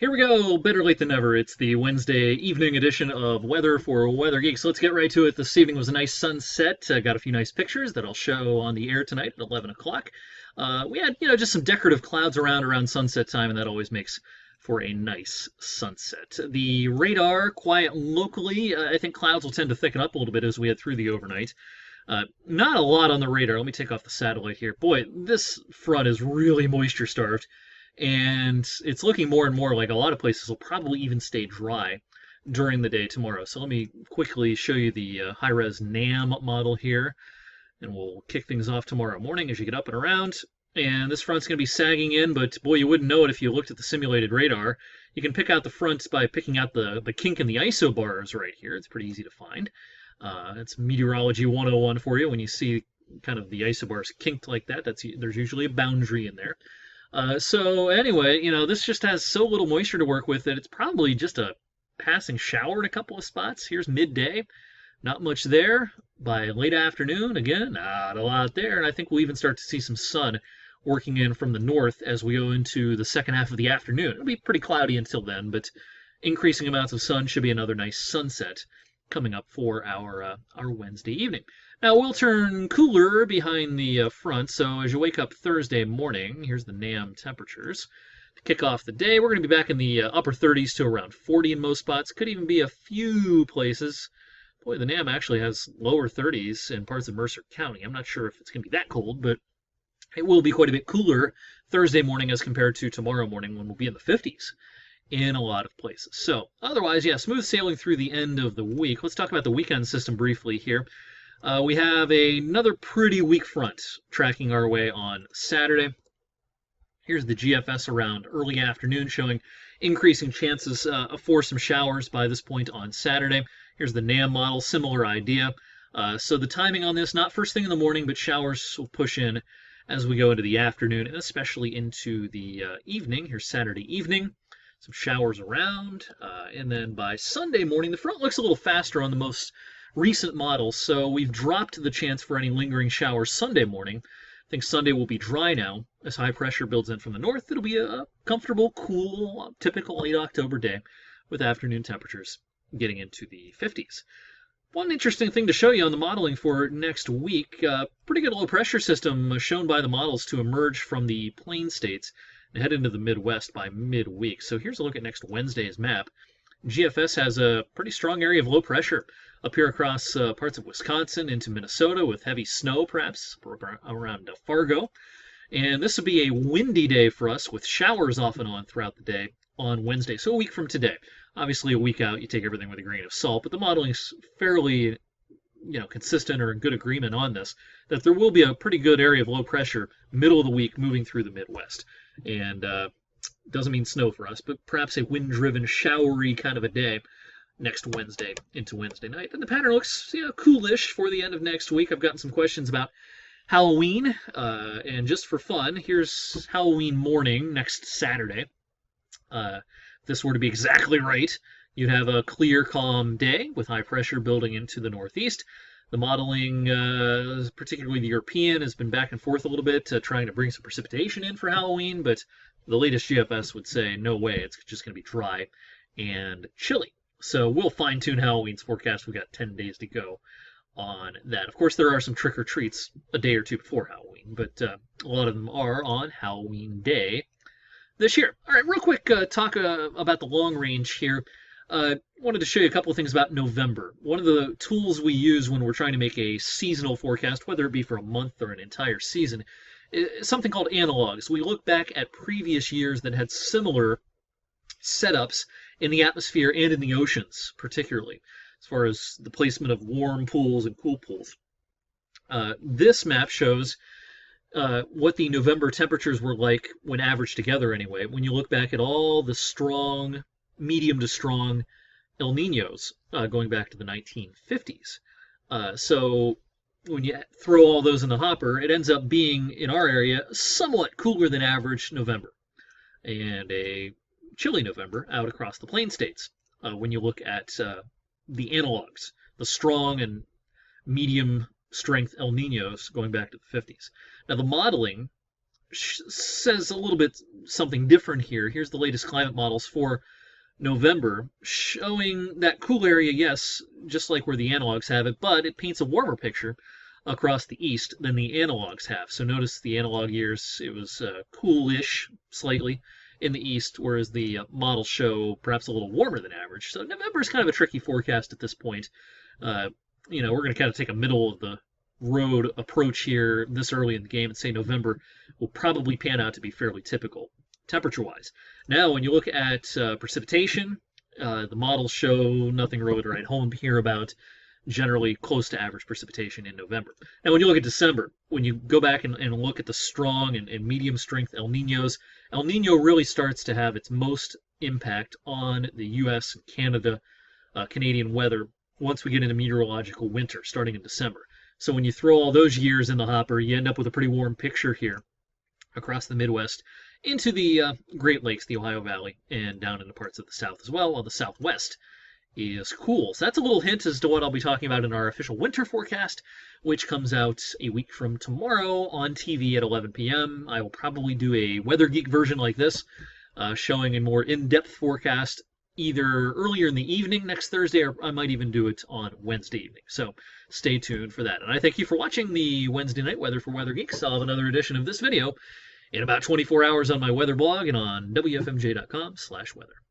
Here we go, better late than never. It's the Wednesday evening edition of Weather for Weather Geeks. Let's get right to it. This evening was a nice sunset. Got a few nice pictures that I'll show on the air tonight at 11 o'clock. We had, just some decorative clouds around sunset time, and that always makes for a nice sunset. The radar, quiet locally. I think clouds will tend to thicken up a little bit as we head through the overnight. Not a lot on the radar. Let me take off the satellite here. Boy, this front is really moisture starved. And it's looking more and more like a lot of places will probably even stay dry during the day tomorrow. So let me quickly show you the high-res NAM model here, and we'll kick things off tomorrow morning as you get up and around. And this front's going to be sagging in, but boy, you wouldn't know it if you looked at the simulated radar. You can pick out the front by picking out the kink in the isobars right here. It's pretty easy to find. It's Meteorology 101 for you. When you see kind of the isobars kinked like that, there's usually a boundary in there. So anyway, this just has so little moisture to work with that it's probably just a passing shower in a couple of spots. Here's midday, not much there. By late afternoon, again, not a lot there. And I think we'll even start to see some sun working in from the north as we go into the second half of the afternoon. It'll be pretty cloudy until then, but increasing amounts of sun should be another nice sunset coming up for our Wednesday evening. Now, we'll turn cooler behind the front, so as you wake up Thursday morning, here's the NAM temperatures. To kick off the day, we're going to be back in the upper 30s to around 40 in most spots. Could even be a few places. Boy, the NAM actually has lower 30s in parts of Mercer County. I'm not sure if it's going to be that cold, but it will be quite a bit cooler Thursday morning as compared to tomorrow morning when we'll be in the 50s in a lot of places. So, otherwise, yeah, smooth sailing through the end of the week. Let's talk about the weekend system briefly here. We have another pretty weak front tracking our way on Saturday. Here's the GFS around early afternoon showing increasing chances for some showers by this point on Saturday. Here's the NAM model, similar idea. So the timing on this, not first thing in the morning, but showers will push in as we go into the afternoon and especially into the evening. Here's Saturday evening. Some showers around. And then by Sunday morning, the front looks a little faster on the most recent models, so we've dropped the chance for any lingering showers Sunday morning. I think Sunday will be dry now. As high pressure builds in from the north, it'll be a comfortable, cool, typical late October day with afternoon temperatures getting into the 50s. One interesting thing to show you on the modeling for next week, pretty good low pressure system shown by the models to emerge from the plain states and head into the Midwest by midweek. So here's a look at next Wednesday's map. GFS has a pretty strong area of low pressure up here across parts of Wisconsin into Minnesota with heavy snow, perhaps around Fargo. And this will be a windy day for us with showers off and on throughout the day on Wednesday. So a week from today. Obviously, a week out, you take everything with a grain of salt, but the modeling is fairly consistent or in good agreement on this, that there will be a pretty good area of low pressure middle of the week moving through the Midwest. And doesn't mean snow for us, but perhaps a wind-driven, showery kind of a day next Wednesday into Wednesday night. And the pattern looks coolish for the end of next week. I've gotten some questions about Halloween, and just for fun, here's Halloween morning next Saturday. If this were to be exactly right, you'd have a clear, calm day with high pressure building into the northeast. The modeling, particularly the European, has been back and forth a little bit, trying to bring some precipitation in for Halloween, but the latest GFS would say, no way, it's just going to be dry and chilly. So we'll fine-tune Halloween's forecast. We've got 10 days to go on that. Of course, there are some trick-or-treats a day or two before Halloween, but a lot of them are on Halloween Day this year. All right, real quick talk about the long range here. Wanted to show you a couple of things about November. One of the tools we use when we're trying to make a seasonal forecast, whether it be for a month or an entire season, is something called analogs. We look back at previous years that had similar setups in the atmosphere and in the oceans, particularly, as far as the placement of warm pools and cool pools. This map shows what the November temperatures were like when averaged together anyway, when you look back at all the strong, medium to strong El Niños going back to the 1950s. So when you throw all those in the hopper, it ends up being, in our area, somewhat cooler than average November, and a chilly November out across the plain states when you look at the analogs, the strong and medium strength El Niños going back to the 50s. Now the modeling says a little bit something different here. Here's the latest climate models for November, showing that cool area, yes, just like where the analogs have it, but it paints a warmer picture across the east than the analogs have. So notice the analog years, it was coolish slightly in the east, whereas the models show perhaps a little warmer than average. So November is kind of a tricky forecast at this point. We're going to kind of take a middle of the road approach here this early in the game and say November will probably pan out to be fairly typical temperature-wise. Now, when you look at precipitation, the models show nothing really to write home here about, generally close to average precipitation in November. Now, when you look at December, when you go back and look at the strong and medium strength El Niños, El Niño really starts to have its most impact on the U.S. and Canada, Canadian weather once we get into meteorological winter, starting in December. So when you throw all those years in the hopper, you end up with a pretty warm picture here across the Midwest into the Great Lakes, the Ohio Valley, and down into parts of the South as well, while the Southwest is cool. So that's a little hint as to what I'll be talking about in our official winter forecast, which comes out a week from tomorrow on TV at 11 p.m. I will probably do a Weather Geek version like this, showing a more in-depth forecast either earlier in the evening next Thursday, or I might even do it on Wednesday evening. So stay tuned for that. And I thank you for watching the Wednesday night weather for Weather Geeks. I'll have another edition of this video in about 24 hours on my weather blog and on wfmj.com/weather.